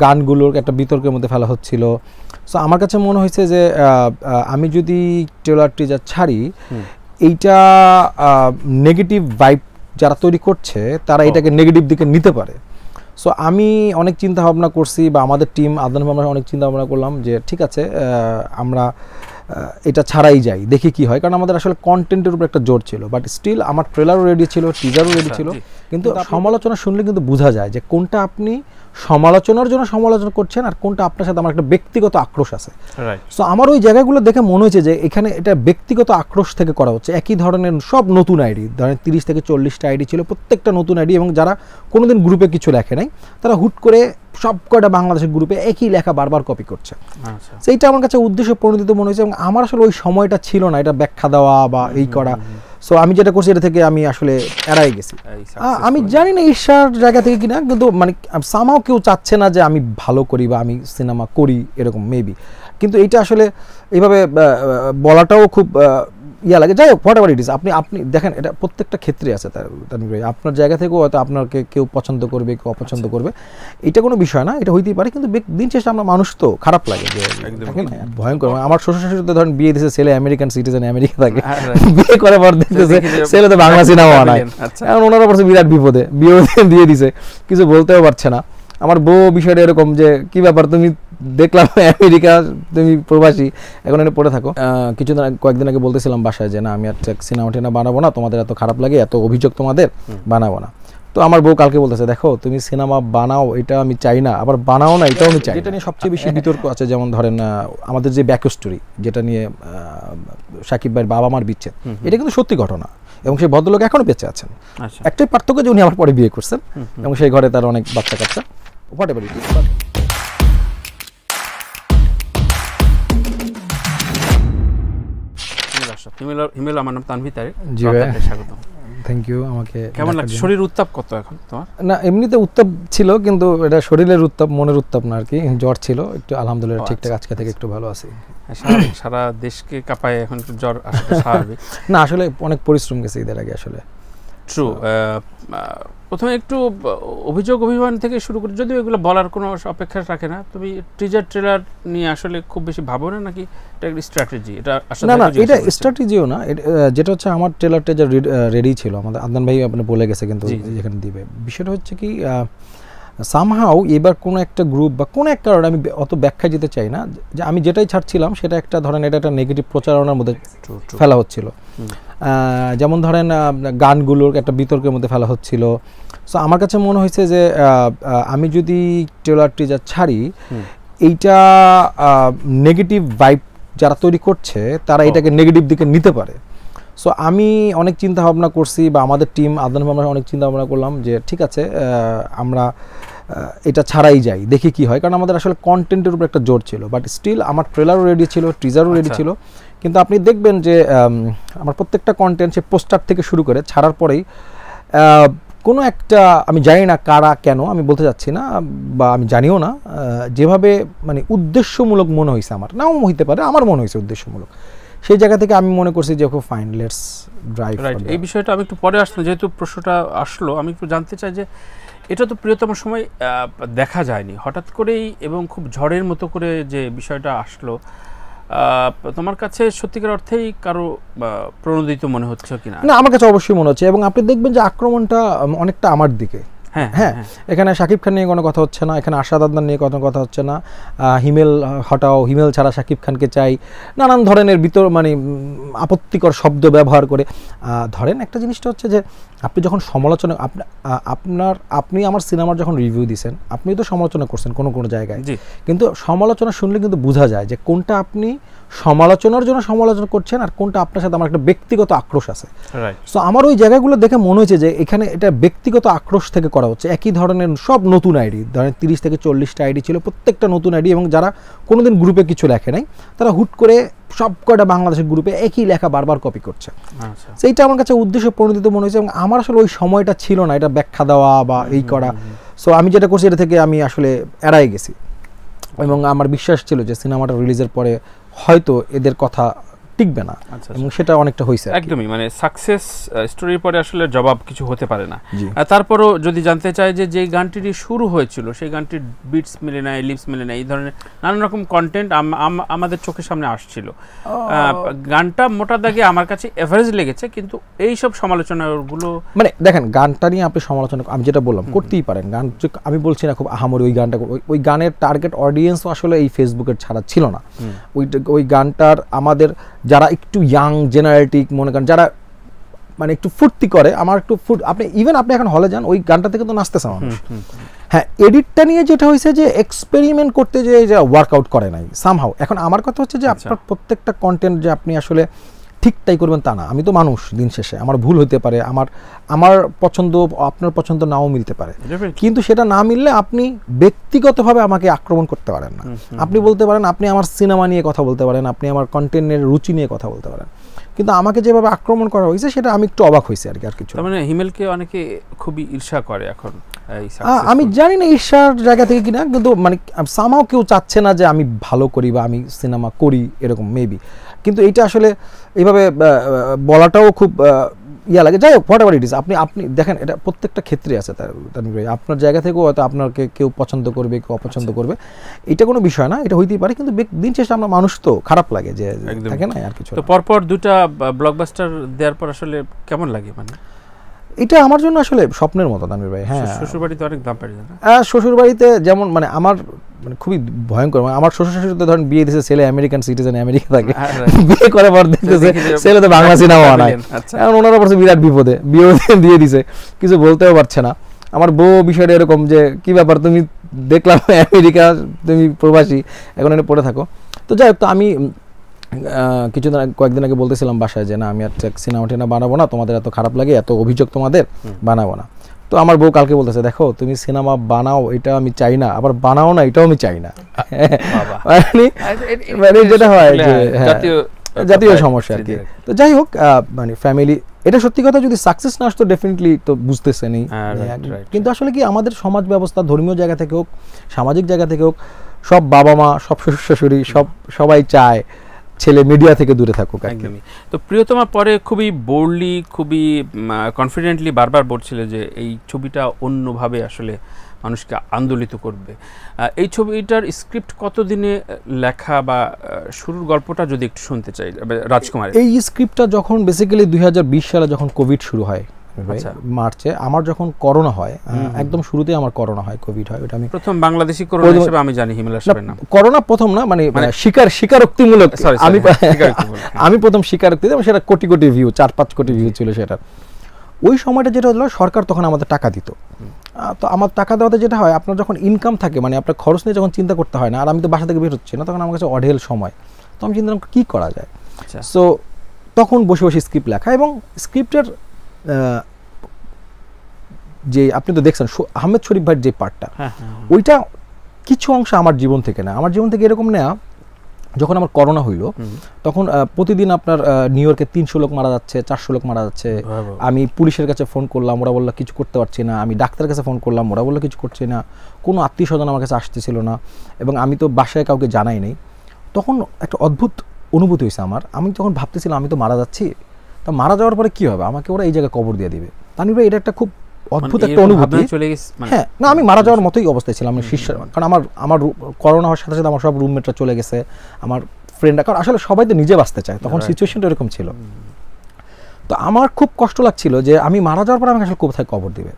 গানগুলোর একটা বিতর্কের মধ্যে ফেলা হচ্ছিল। সো আমার কাছে মনে হয়েছে যে আমি যদি ট্রেলার টিজার ছাড়ি, এইটা নেগেটিভ ভাইব যারা তৈরি করছে তারা এটাকে নেগেটিভ দিকে নিতে পারে। সো আমি অনেক চিন্তা ভাবনা করছি, বা আমাদের টিম আদনান আমরা অনেক চিন্তা ভাবনা করলাম যে ঠিক আছে আমরা এটা ছাড়াই যাই, দেখি কি হয়, কারণ আমাদের আসলে কন্টেন্টের উপর একটা জোর ছিল। বাট স্টিল আমার ট্রেলারও রেডি ছিল, টিজারও রেডি ছিল, কিন্তু সমালোচনা শুনলে কিন্তু বোঝা যায় যে কোনটা আপনি সমালোচনার জন্য সমালোচনা করছেন আর কোনটা আপনার সাথে আমার একটা ব্যক্তিগত আক্রোশ আছে। সো আমার ওই জায়গাগুলো দেখে মনে হয়েছে যে এখানে এটা ব্যক্তিগত আক্রোশ থেকে করা হচ্ছে। একই ধরনের সব নতুন আইডি, ধরেন 30 থেকে 40টা আইডি ছিল, প্রত্যেকটা নতুন আইডি, এবং যারা কোনোদিন গ্রুপে কিছু লেখে নাই তারা হুট করে সব কয়টা বাংলাদেশের গ্রুপে একই লেখা বারবার কপি করছে। সেইটা আমার কাছে উদ্দেশ্য প্রণোদিত মনে হয়েছে, এবং আমার আসলে ওই সময়টা ছিল না এটা ব্যাখ্যা দেওয়া বা এই করা। সো আমি যেটা করছি এটা থেকে আমি আসলে এড়াই গেছি। আমি জানি না ঈর্ষার জায়গা থেকে কিনা, কিন্তু মানে সামহাও কেউ চাচ্ছে না যে আমি ভালো করি বা আমি সিনেমা করি এরকম মেবি, কিন্তু এইটা আসলে এইভাবে বলাটাও খুব ইয়া লাগে। যাই হোক, হোয়াট এভার ইট ইজ, আপনি দেখেন এটা প্রত্যেকটা ক্ষেত্রে আছে। আপনার জায়গা থেকেও হয়তো আপনাকে কেউ পছন্দ করবে, কেউ অপছন্দ করবে, এটা কোনো বিষয় না, এটা হইতেই পারে। কিন্তু দিন শেষে আমরা মানুষ তো, খারাপ লাগে যে ভয়ঙ্কর। আমার শ্বশুর শাশুড়ি ধরেন বিয়ে দিয়েছে, ছেলে আমেরিকান সিটিজেন, আমেরিকা থাকে, বিয়ে করে পর দেখতেছে ছেলে তো বাংলা সিনেমা বানায়। এখন ওনারা পড়ছে বিরাট বিপদে, বিয়ে দিয়ে দিছে, কিছু বলতেও পারছে না। আমার বউ বিষয়টা এরকম যে কি ব্যাপার, তুমি দেখলাম আমেরিকা, তুমি প্রবাসী, এখন এনে পড়ে থাকো। কয়েকদিন আগে বলতেছিলাম বাসায় যে না আমি আর সিনেমা টিনা বানাবো না, তোমাদের এত খারাপ লাগে, এত অভিযোগ তোমাদের, বানাবো না। তো আমার বউ কালকে বলতেছে দেখো তুমি সিনেমা বানাও, এটা আমি চাই না, আবার বানাও না এটাও আমি চাই। যেটা নিয়ে সবচেয়ে বেশি বিতর্ক আছে, যেমন ধরেন আমাদের যে ব্যাক স্টোরি, যেটা নিয়ে সাকিব ভাইয়ের বাবা মার বিচ্ছেদ, এটা কিন্তু সত্যি ঘটনা, এবং সেই ভদ্রলোক এখনো বেঁচে আছেন। একটাই পার্থক্য যে উনি আমার পরে বিয়ে করছেন, এবং সেই ঘরে তার অনেক বাচ্চা কাচ্চা, whatever it is. Himel, আমার নাম তানভীর তারেক। জি ভাই, স্বাগতম। Thank you. আমাকে কেমন লাগছে? শরীর উত্তাপ কত এখন তোমার? না এমনিতে উত্তাপ ছিল, কিন্তু এটা শরীরের উত্তাপ, মনের উত্তাপ না আর কি। জ্বর ছিল একটু, আলহামদুলিল্লাহ ঠিকঠাক আজকে থেকে একটু ভালো আছি। সারা দেশকে কাঁপায় এখন জ্বর আসলে স্বাভাবিক না আসলে অনেক পরিশ্রম গেছে ঈদের আগে আসলে। ট্রু। প্রথমে একটু অভিমান থেকে শুরু করে, যদিও এগুলো বলার কোনো অপেক্ষা রাখে না, তুমি টিজার ট্রেলার নিয়ে আসলে খুব বেশি ভাবো না নাকি এটা একটা স্ট্র্যাটেজি? এটা আসলে না, এটা স্ট্র্যাটেজিও না, যেটা হচ্ছে আমার ট্রেলার টিজার রেডি ছিল, আমাদের আদনান ভাই আপনি বলে গেছে, কিন্তু যেখানে দিবে বিষয়টা হচ্ছে কি সামহাও এবার কোনো একটা গ্রুপ বা কোনো এক কারণে, আমি অত ব্যাখ্যা যেতে চাই না, যে আমি যেটাই ছাড়ছিলাম সেটা একটা ধরেন এটা একটা নেগেটিভ প্রচারণার মধ্যে ফেলা হচ্ছিল। যেমন ধরেন গানগুলোর একটা বিতর্কের মধ্যে ফেলা হচ্ছিল। সো আমার কাছে মনে হয়েছে যে আমি যদি ট্রেলার টিজার ছাড়ি, এইটা নেগেটিভ ভাইব যারা তৈরি করছে তারা এটাকে নেগেটিভ দিকে নিতে পারে। সো আমি অনেক চিন্তা ভাবনা করছি, বা আমাদের টিম আদনান আমরা অনেক চিন্তা ভাবনা করলাম যে ঠিক আছে আমরা এটা ছাড়াই যাই, দেখি কি হয়, কারণ আমাদের আসলে কন্টেন্টের উপর একটা জোর ছিল। বাট স্টিল আমার ট্রেলারও রেডি ছিল, টিজারও রেডি ছিল, কিন্তু আপনি দেখবেন যে আমার প্রত্যেকটা কন্টেন্ট, সে পোস্টার থেকে শুরু করে ছাড়ার পরেই কোনো একটা, আমি জানি না কারা কেন, আমি বলতে যাচ্ছি না বা আমি জানিও না, যেভাবে মানে উদ্দেশ্যমূলক মনে হয়েছে, আমার নাও হইতে পারে, আমার মনে হয়েছে উদ্দেশ্যমূলক, সেই জায়গা থেকে আমি মনে করছি যে ওকে ফাইন, লেটস ড্রাইভ। এই বিষয়টা আমি একটু পরে আসলো, যেহেতু প্রশ্নটা আসলো, আমি একটু জানতে চাই যে এটা তো প্রিয়তম সময় দেখা যায়নি, হঠাৎ করেই এবং খুব ঝড়ের মতো করে যে বিষয়টা আসলো, তোমার কাছে সত্যিকার অর্থেই কারো প্রণোদিত মনে হচ্ছে কিনা? না, আমার কাছে অবশ্যই মনে হচ্ছে, এবং আপনি দেখবেন যে আক্রমণটা অনেকটা আমার দিকে। হ্যাঁ, এখানে শাকিব খান নিয়ে কোনো কথা হচ্ছে না, এখানে আশাদ আদনান নিয়ে কোনো কথা হচ্ছে না, হিমেল হটাও, হিমেল ছাড়া শাকিব খানকে চাই, নানান ধরনের মানে আপত্তিকর শব্দ ব্যবহার করে। ধরেন একটা জিনিসটা হচ্ছে যে আপনি যখন সমালোচনা, আপনি আমার সিনেমার যখন রিভিউ দিয়েছেন, আপনি তো সমালোচনা করছেন কোনো জায়গায়, কিন্তু সমালোচনা শুনলে কিন্তু বোঝা যায় যে কোনটা আপনি সমালোচনার জন্য সমালোচনা করছেন আর কোনটা আপনার সাথে আমার একটা ব্যক্তিগত আক্রোশ আছে। সো আমার ওই জায়গাগুলো দেখে মনে হয়েছে যে এখানে এটা ব্যক্তিগত আক্রোশ থেকে করা হচ্ছে। একই ধরনের সব নতুন আইডি, ধরেন 30 থেকে 40টা আইডি ছিল, প্রত্যেকটা নতুন আইডি, এবং যারা কোনোদিন গ্রুপে কিছু লেখে নাই তারা হুট করে সব কয়টা বাংলাদেশের গ্রুপে একই লেখা বারবার কপি করছে। সেইটা আমার কাছে উদ্দেশ্য প্রণোদিত মনে হয়েছে, এবং আমার আসলে ওই সময়টা ছিল না এটা ব্যাখ্যা দেওয়া বা এই করা। সো আমি যেটা করছি এটা থেকে আমি আসলে এড়াই গেছি, এবং আমার বিশ্বাস ছিল যে সিনেমাটা রিলিজের পরে হয়তো এদের কথা টিকবে না, এবং সেটা অনেকটা হয়েছে একদমই। মানে সাকসেস স্টোরির পরে আসলে জবাব কিছু হতে পারে না। তারপরও যদি জানতে চাই যে যে গানটির শুরু হয়েছিল সেই গানটির বিটস মিলে না, লিপস মিলে না, এই ধরনের নানান রকম কন্টেন্ট আমাদের চোখের সামনে আসছিল। গানটা মোটা দাগে আমার কাছে এভারেজ লেগেছে, কিন্তু এই সব সমালোচনাগুলো মানে দেখেন গানটা নিয়ে আপনি সমালোচনা আমি যেটা বললাম করতেই পারেন, গান আমি বলছি না খুব আহামরি ওই গানটা, ওই গানের টার্গেট অডিয়েন্সও আসলে এই ফেসবুকের ছাড়া ছিল না। ওই গানটার আমাদের যারা একটু ইয়াং জেনারেটিক মনে করেন, যারা মানে একটু ফুর্তি করে, আমার একটু আপনি ইভেন আপনি এখন হলে যান ওই গানটা থেকে তো নাচতেছে মানুষ। হ্যাঁ, এডিটটা নিয়ে যেটা হয়েছে যে এক্সপেরিমেন্ট করতে যে ওয়ার্কআউট করে নাই সামহাউ। এখন আমার কথা হচ্ছে যে আপনার প্রত্যেকটা কন্টেন্ট যে আপনি আসলে ঠিকটাই করবেন তা না, আমি তো মানুষ, দিন শেষে আমার ভুল হতে পারে, আমার পছন্দ আপনার পছন্দ নাও মিলতে পারে, কিন্তু সেটা না মিললে আপনি ব্যক্তিগতভাবে আমাকে আক্রমণ করতে পারেন না। আপনি বলতে পারেন, আপনি আমার সিনেমা নিয়ে কথা বলতে পারেন, আপনি আমার কন্টেন্টের রুচি নিয়ে কথা বলতে পারেন, কিন্তু আমাকে যেভাবে আক্রমণ করা হয়েছে সেটা আমি একটু অবাক হয়েছি আর কি, আর কিছু। মানে হিমেলকে অনেকে খুবই ঈর্ষা করে এখন। আমি জানি না ঈর্ষার জায়গা থেকে কিনা, কিন্তু মানে সামহাও কেউ চাচ্ছে না যে আমি ভালো করি বা আমি সিনেমা করি এরকম মেবি, কিন্তু এইটা আসলে এইভাবে বলাটাও খুব ইয়া লাগে। যাই হোক, হোয়াট এভার ইট ইজ, আপনি দেখেন এটা প্রত্যেকটা ক্ষেত্রে আছে। তানভীর ভাই, আপনার জায়গা থেকেও হয়তো আপনাকে কেউ পছন্দ করবে, কেউ অপছন্দ করবে, এটা কোনো বিষয় না, এটা হইতেই পারে, কিন্তু দিন শেষে আমরা মানুষ তো, খারাপ লাগে যে থাকে না আর কিছু। তো পরপর দুটা ব্লকবাস্টার দেওয়ার পর আসলে কেমন লাগে? মানে এটা আমার জন্য আসলে স্বপ্নের মতো তানভীর ভাই। হ্যাঁ, শ্বশুরবাড়িতে অনেক দাম পেয়ে যায় না? শ্বশুরবাড়িতে যেমন মানে আমার মানে খুবই ভয়ঙ্কর, আমার শ্বশুর শাশুড়িতে ধরেন বিয়ে দিয়েছে, ছেলে আমেরিকান সিটিজেন, আমেরিকা থাকে, বিয়ে করে পর দেখতেছে ছেলে তো বাংলা সিনেমা বানায়, এখন ওনারা পড়ছে বিরাট বিপদে, বিয়ে দিয়ে দিছে, কিছু বলতেও পারছে না। আমার বউ বিষয়টা এরকম যে কি ব্যাপার, তুমি দেখলাম আমেরিকা, তুমি প্রবাসী, এখন এনে পড়ে থাকো। তো যাই হোক, তো আমি কয়েকদিন আগে বলতেছিলাম বাসায় যে না, আমি আর সিনেমা টিনেমা বানাবো না, তোমাদের এত খারাপ লাগে, এত অভিযোগ তোমাদের, বানাবো না। তো আমার বউ কালকে বলতেছে, দেখো তুমি সিনেমা বানাও এটা আমি চাই না, আবার বানাও না এটাও আমি চাই না। মানে যেটা হয় যে জাতীয় সমস্যা আর কি। তো যাই হোক, মানে ফ্যামিলি, এটা সত্যি কথা, যদি সাকসেস না আসতো ডেফিনেটলি তো বুঝতেছেনি, কিন্তু আসলে কি আমাদের সমাজ ব্যবস্থা ধর্মীয় জায়গা থেকে হোক, সামাজিক জায়গা থেকে হোক, সব বাবা মা, সব শ্বশুর শাশুড়ি, সবাই চায় ছেলে মিডিয়া থেকে দূরে থাকুক। একদমই। তো প্রিয়তমা পরে খুবই বোল্ডলি, খুবই কনফিডেন্টলি বারবার বলছিল যে এই ছবিটা অন্যভাবে আসলে মানুষকে আন্দোলিত করবে। এই ছবিটার স্ক্রিপ্ট কতদিনে লেখা বা শুরুর গল্পটা যদি একটু শুনতে চাই রাজকুমার। এই স্ক্রিপ্টটা যখন বেসিক্যালি 2020 সালে যখন কোভিড শুরু হয়, মার্চে, আমার যখন করোনা হয়, একদম শুরুতে আমার করোনা হয়, কোভিড হয়, ওটা আমি প্রথম বাংলাদেশি করোনা হিসেবে আমি জানি হিমেল সাহেবের নাম। করোনা প্রথম না, মানে স্বীকারোক্তিমূলক, আমি প্রথম স্বীকারোক্তি, সেটা কোটি কোটি ভিউ, 4-5 কোটি ভিউ ছিল সেটা। ওই সময়টা যেটা হলো, সরকার তখন আমাদের টাকা দিত। তো আমার টাকা দেওয়াতে যেটা হয়, আপনার যখন ইনকাম থাকে, মানে আপনার খরচ নিয়ে যখন চিন্তা করতে হয় না, আর আমি তো বাসা থেকে বের হচ্ছি না, তখন আমার কাছে অঢেল সময়, তো আমি চিন্তা করলাম কী করা যায়। সো তখন বসে বসে স্ক্রিপ্ট লেখা, এবং স্ক্রিপ্টের যে আপনি তো দেখছেন আহমেদ শরীফ ভাইয়ের যে পার্টটা, ওইটা কিছু অংশ আমার জীবন থেকে না, আমার জীবন থেকে এরকম নেয়া, যখন আমার করোনা হইল তখন প্রতিদিন আপনার নিউ ইয়র্কে 300 লোক মারা যাচ্ছে, 400 লোক মারা যাচ্ছে। আমি পুলিশের কাছে ফোন করলাম, ওরা বললো কিছু করতে পারছি না। আমি ডাক্তারের কাছে ফোন করলাম, ওরা বললো কিছু করছি না। কোনো আত্মীয় স্বজন আমার কাছে আসতেছিল না, এবং আমি তো বাসায় কাউকে জানাই নেই। তখন একটা অদ্ভুত অনুভূতি হয়েছে আমার। আমি তখন ভাবতেছিলাম আমি তো মারা যাচ্ছি, তা মারা যাওয়ার পরে কী হবে, আমাকে ওরা এই জায়গায় কবর দিয়ে দিবে। তানভীর ভাই, এটা একটা খুব অদ্ভুত একটা অনুভূতি। হ্যাঁ, না আমি মারা যাওয়ার মতোই অবস্থায় ছিলাম, কারণ আমার করোনা হওয়ার সাথে সাথে আমার সব রুমমেটরা চলে গেছে, আমার ফ্রেন্ডরা, কারণ আসলে সবাই তো নিজে বাঁচতে চায়, তখন সিচুয়েশনটা এরকম ছিল। তো আমার খুব কষ্ট লাগছিল যে আমি মারা যাওয়ার পরে আমাকে আসলে কোথায় কবর দিবে।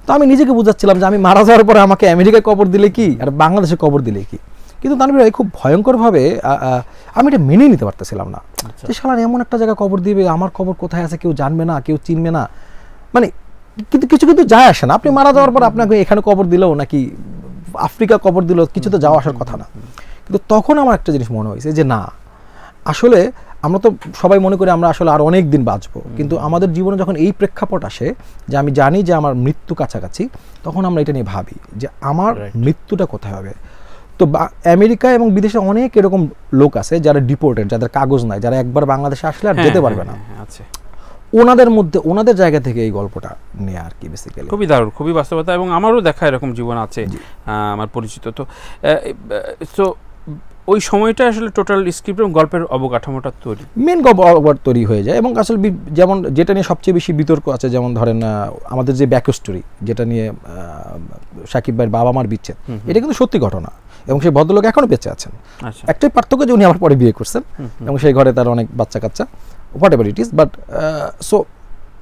তো আমি নিজেকে বুঝাচ্ছিলাম যে আমি মারা যাওয়ার পরে আমাকে আমেরিকায় কবর দিলে কি, আর বাংলাদেশে কবর দিলে কি। কিন্তু তানভীর ভাই, খুব ভয়ঙ্করভাবে আমি এটা মেনে নিতে পারতেছিলাম না যে শালার এমন একটা জায়গায় কবর দিবে, আমার কবর কোথায় আছে কেউ জানবে না, কেউ চিনবে না। মানে কিন্তু কিছু যায় আসে না, আপনি মারা যাওয়ার পর আপনাকে এখানে কবর দিলেও নাকি আফ্রিকা কবর দিলেও কিছু তো যাওয়া আসার কথা না। কিন্তু তখন আমার একটা জিনিস মনে হয়েছে যে না, আসলে আমরা তো সবাই মনে করি আমরা আসলে আর অনেক দিন বাঁচবো, কিন্তু আমাদের জীবনে যখন এই প্রেক্ষাপট আসে যে আমি জানি যে আমার মৃত্যু কাছাকাছি, তখন আমরা এটা নিয়ে ভাবি যে আমার মৃত্যুটা কোথায় হবে। তো আমেরিকা এবং বিদেশে অনেক এরকম লোক আছে যারা ডিপোর্টেড, যাদের কাগজ নাই, যারা একবার বাংলাদেশে আসলে আর যেতে পারবে না। ওনাদের মধ্যে, ওনাদের জায়গা থেকে এই গল্পটা নিয়ে আর কি বেসিক্যালি। খুবই দারুণ, খুবই বাস্তবতা, এবং আমারও দেখা এরকম জীবন আছে আমার পরিচিত। তো ওই সময়টা আসলে টোটাল স্ক্রিপ্ট এবং গল্পের অবকাঠামোটা তৈরি, মেন গল্প তৈরি হয়ে যায়। এবং আসলে যেমন যেটা নিয়ে সবচেয়ে বেশি বিতর্ক আছে, যেমন ধরেন আমাদের যে ব্যাক স্টোরি যেটা নিয়ে সাকিব ভাইয়ের বাবা মার বিচ্ছেদ, এটা কিন্তু সত্যি ঘটনা এবং সেই ভদ্রলোক এখনো বেঁচে আছেন। আচ্ছা, একটাই পার্থক্য যে উনি আমার পরে বিয়ে করছেন এবং সেই ঘরে তার অনেক বাচ্চা কাচ্চা, whatever it is, but so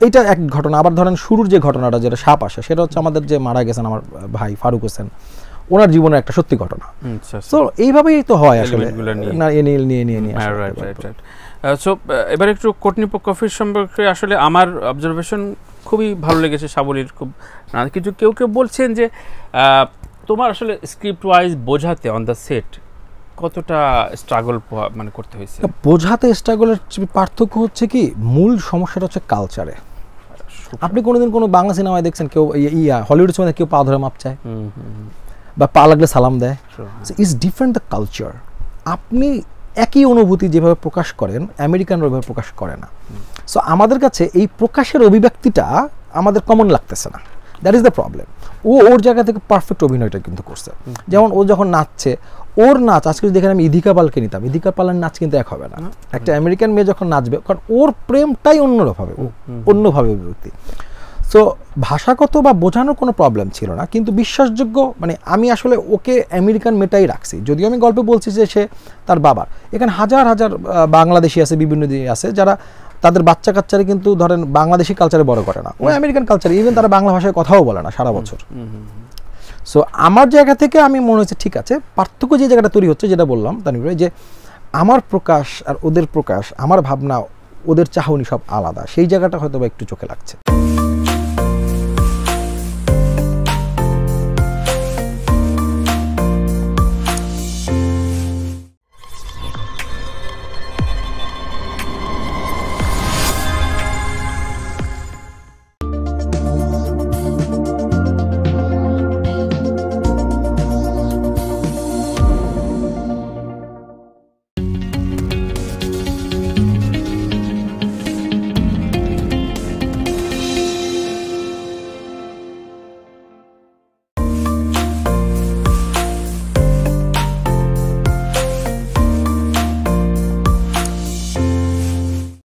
এইটা এক ঘটনা। আবার ধরেন শুরুর যে ঘটনাটা যেটা সাপ আসে, সেটা হচ্ছে আমাদের যে মারা গেছেন আমার ভাই ফারুক হোসেন, ওনার জীবনের একটা সত্যি ঘটনা। সো এইভাবেই তো হয় আসলে, না নিয়ে সো এবার একটু কর্তৃপক্ষ অফিস সম্পর্কে আসলে আমার অবজারভেশন খুবই ভালো লেগেছে সাবলীর, খুব কিছু কেউ কেউ বলছেন যে তোমার আসলে স্ক্রিপ্ট ওয়াইজ বোঝাতে অন দ্য সেট কতটা স্ট্রাগল মানে করতে হয়েছে? বোঝাতে স্ট্রাগলের পার্থক্য হচ্ছে কি, মূল সমস্যাটা হচ্ছে কালচারে। আপনি কোনোদিন কোনো বাংলা সিনেমায় দেখছেন কেউ হলিউডের সময় কেউ পা ধরে মাপ চায় বা পা লাগলে সালাম দেয়? It's different the culture. আপনি একই অনুভূতি যেভাবে প্রকাশ করেন, আমেরিকানরা ওইভাবে প্রকাশ করে না। সো আমাদের কাছে এই প্রকাশের অভিব্যক্তিটা আমাদের কমন লাগতেছে না, দ্যাট ইজ দ্য প্রবলেম। ওর জায়গা থেকে পারফেক্ট অভিনয়টা কিন্তু করছে। যেমন ও যখন নাচছে, ওর নাচ আজকে যদি দেখেন আমি ইদিকা পালকে নিতাম, ইদিকা পালের নাচ কিন্তু এক হবে না। একটা আমেরিকান মেয়ে যখন নাচবে, কারণ ওর প্রেমটাই অন্যভাবে অভিব্যক্তি। সো ভাষাগত বা বোঝানোর কোনো প্রবলেম ছিল না, কিন্তু বিশ্বাসযোগ্য, মানে আমি আসলে ওকে আমেরিকান মেয়েটাই রাখছি। যদিও আমি গল্পে বলছি যে সে তার বাবার, এখানে হাজার হাজার বাংলাদেশি আছে, বিভিন্ন দিকে আছে যারা তাদের বাচ্চা কাচ্চারে কিন্তু ধরেন বাংলাদেশি কালচারে বড় করে না, ওই আমেরিকান কালচারে, ইভেন তারা বাংলা ভাষায় কথাও বলে না সারা বছর। সো আমার জায়গা থেকে আমি মনে হচ্ছে ঠিক আছে, পার্থক্য যে জায়গাটা তৈরি হচ্ছে, যেটা বললাম তানভীর ভাই, যে আমার প্রকাশ আর ওদের প্রকাশ, আমার ভাবনা, ওদের চাহনি সব আলাদা, সেই জায়গাটা হয়তো বা একটু চোখে লাগছে।